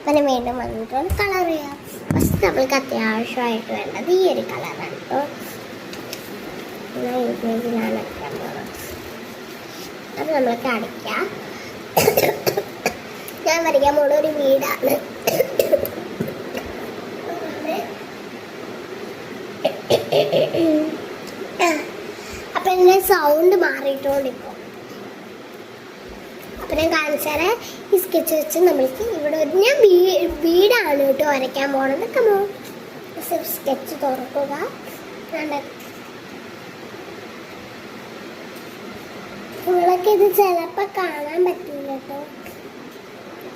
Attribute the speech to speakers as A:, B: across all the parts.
A: പിന്നെ വീണ്ടും വന്നിട്ട് കളർ ചെയ്യാം. ഫസ്റ്റ് നമ്മൾക്ക് അത്യാവശ്യമായിട്ട് വേണ്ടത് ഈ ഒരു കളറാണ് കേട്ടോ. ഇമേജിലാണ് വരയ്ക്കാൻ പോകുന്നത്. അത് നമ്മൾക്ക് അടയ്ക്കാം. ഞാൻ വരയ്ക്കാൻ പോകുന്ന ഒരു വീടാണ്. അപ്പം എൻ്റെ സൗണ്ട് മാറിയിട്ടുകൊണ്ടിപ്പോൾ. അപ്പം ഞാൻ കാണിച്ചാൽ ഈ സ്കെച്ച് വെച്ച് നമ്മൾക്ക് ഇവിടെ ഞാൻ വീടാണ് കേട്ടോ വരയ്ക്കാൻ പോകണത്. കമോ സ്കെച്ച് തുറക്കുക. നിങ്ങൾക്ക് ഇത് ചിലപ്പോൾ കാണാൻ പറ്റില്ല കേട്ടോ.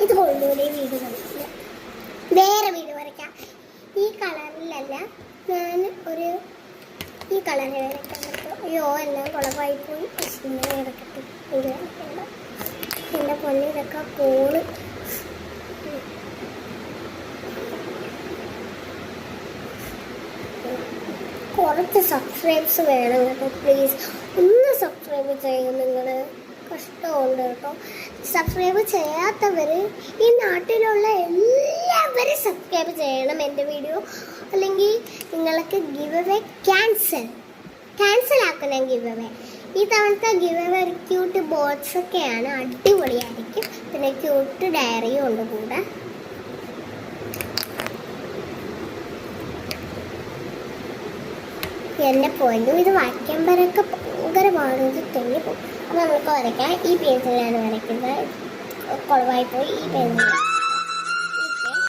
A: ഇത് കൊള്ളൂലേ വീട് വരയ്ക്കില്ല. വേറെ വീട് വരയ്ക്കാം. ഈ കളറിലല്ല, ഞാൻ ഒരു ഈ കളറിൽ വരയ്ക്കാൻ പറ്റും. അയ്യോ എല്ലാം കുളമായി പോയി. ഇങ്ങനെ കിടക്കട്ടെ. ഇത് വരയ്ക്കണ്ട എൻ്റെ പൊന്നി, ഇതൊക്കെ പോണ്. കുറച്ച് സബ്സ്ക്രൈബ്സ് വേണം കേട്ടോ. പ്ലീസ് ഒന്ന് സബ്സ്ക്രൈബ് ചെയ്യും നിങ്ങൾ. കഷ്ടമുണ്ട് കേട്ടോ. സബ്സ്ക്രൈബ് ചെയ്യാത്തവർ, ഈ നാട്ടിലുള്ള എല്ലാവരും സബ്സ്ക്രൈബ് ചെയ്യണം എൻ്റെ വീഡിയോ. അല്ലെങ്കിൽ നിങ്ങൾക്ക് ഗിവ് അവേ ക്യാൻസൽ ആക്കണം ഗിവ് അവേ. ഈ തവണത്തെ ഗിവ് അവേ ഒരു ക്യൂട്ട് ബോട്ട്സൊക്കെയാണ്, അടിപൊളിയായിരിക്കും. പിന്നെ ക്യൂട്ട് ഡയറിയും ഉണ്ട് കൂടെ. എൻ്റെ പോയിന്റും ഇത് വരയ്ക്കുമ്പോഴൊക്കെ ഭയങ്കര പാടും. ഇത് തെങ്ങിപ്പോകും. അപ്പോൾ നമുക്ക് വരയ്ക്കാം. ഈ പെൻസിലാണ് വരയ്ക്കുന്നത്. കുളമായി പോയി. ഈ പെൻസിൽ